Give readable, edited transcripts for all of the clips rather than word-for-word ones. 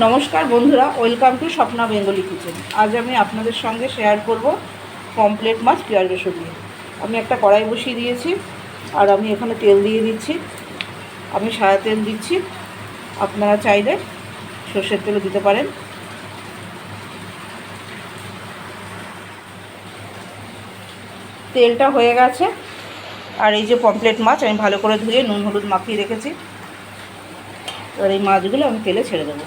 নমস্কার বন্ধুরা, welcome to Swapna Bengali kitchen. আজ আমি আপনাদের সঙ্গে শেয়ার করব পমফ্রেট মাছ পেঁয়াজ রসুন দিয়ে। আমি একটা কড়াই বসিয়ে দিয়েছি আর আমি এখানে তেল দিয়ে দিচ্ছি। আমি সাদা তেল দিচ্ছি, আপনারা চাইলে সর্ষের তেলও দিতে পারেন। তেলটা হয়ে গেছে আর এই যে পমফ্রেট মাছ আমি ভালো করে ধুয়ে নুন হলুদ মাখিয়ে রেখেছি। এবার এই মাছগুলো আমি তেলে ছেড়ে দেবো।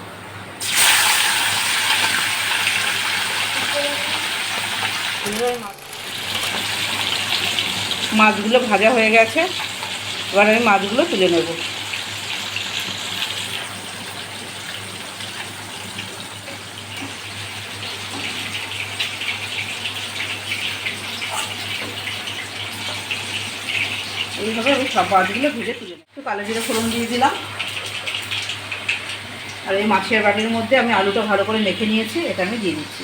মাছগুলো ভাজা হয়ে গেছে, এবার আমি মাছগুলো তুলে নেব। এইভাবে আমি সব মাছগুলো ভেজে তুলে নেব। একটু কালো জিরে ফোড়ন দিয়ে দিলাম আর এই মাছের বাটির মধ্যে আমি আলুটা ভালো করে মেখে নিয়েছি, এটা আমি দিয়ে দিচ্ছি।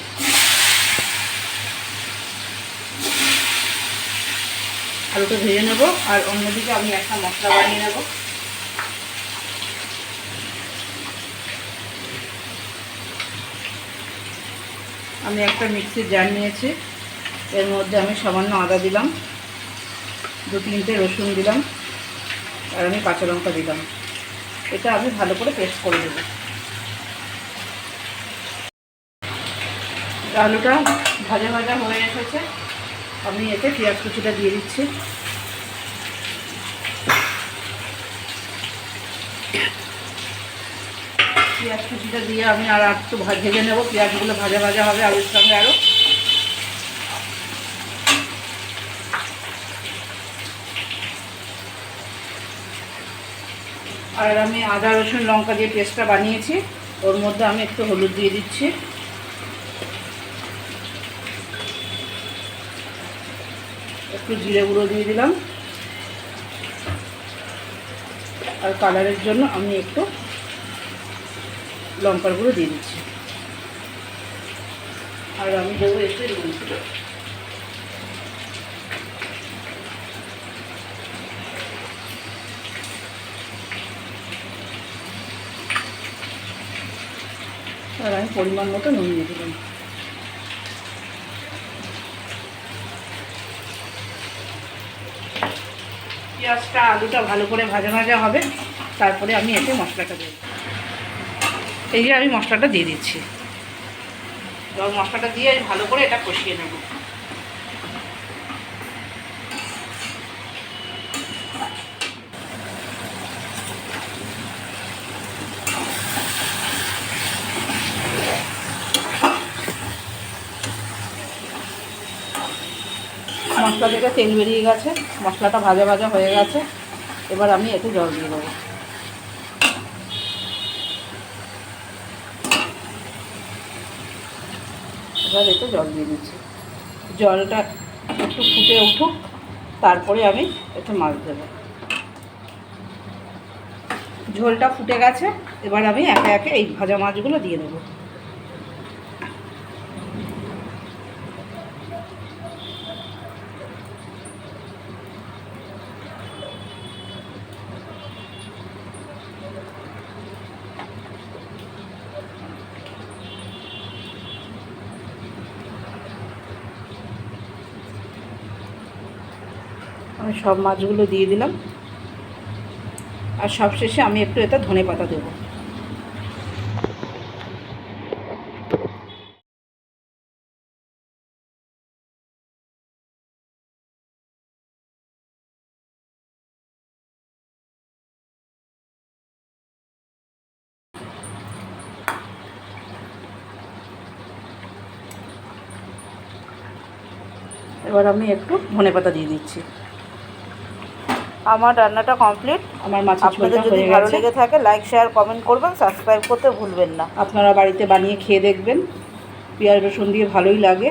আলুটা ভেজে নেব আর অন্যদিকে আমি একটা মশলা বানিয়ে নেব। আমি একটা মিক্সির জার নিয়েছি, এর মধ্যে আমি সামান্য আদা দিলাম, 2-3টে রসুন দিলাম আর আমি কাঁচা লঙ্কা দিলাম। এটা আমি ভালো করে পেস্ট করে দেব। আলুটা ভাজা ভাজা হয়ে এসেছে, আমি এতে পেঁয়াজ কুচিটা দিয়ে দিচ্ছি। পেঁয়াজ কুচিটা দিয়ে আমি আর একটু ভেজে নেব। পেঁয়াজগুলো ভাজা ভাজা হবে আলুর সঙ্গে আরও। আর আমি আদা রসুন লঙ্কা দিয়ে পেস্টটা বানিয়েছি, ওর মধ্যে আমি একটু হলুদ দিয়ে দিচ্ছি, একটু জিরে গুঁড়ো দিয়ে দিলাম আর কালারের জন্য আমি একটু লঙ্কার গুঁড়ো দিয়ে দিচ্ছি। আর আমি দেবো একটু নুন। আর আমি পরিমাণ মতো নুন দিয়ে দিলাম। পেঁয়াজটা আলুটা ভালো করে ভাজা ভাজা হবে, তারপরে আমি এতে মশলাটা দেব। এই যে আমি মশলাটা দিয়ে দিচ্ছি। এবার মশলাটা দিয়ে আমি ভালো করে এটা কষিয়ে নেব। মশলা থেকে তেল বেরিয়ে গেছে, মশলাটা ভাজা ভাজা হয়ে গেছে। এবার আমি এতে জল দিয়ে দেবো। এবার এতে জল দিয়ে দিচ্ছি। জলটা একটু ফুটে উঠুক, তারপরে আমি এতে মাছ দেবো। ঝোলটা ফুটে গেছে, এবার আমি একে একে এই ভাজা মাছগুলো দিয়ে দেবো। আমি সব মাছগুলো দিয়ে দিলাম আর সবশেষে আমি একটু এতে ধনেপাতা দেবো। এবার আমি একটু ধনেপাতা দিয়ে দিচ্ছি। আমার রান্নাটা কমপ্লিট। আমার মাছের ঝোলটা যদি ভালো লেগে থাকে লাইক শেয়ার কমেন্ট করবেন, সাবস্ক্রাইব করতে ভুলবেন না। আপনারা বাড়িতে বানিয়ে খেয়ে দেখবেন, পেঁয়াজ রসুন দিয়ে ভালোই লাগে।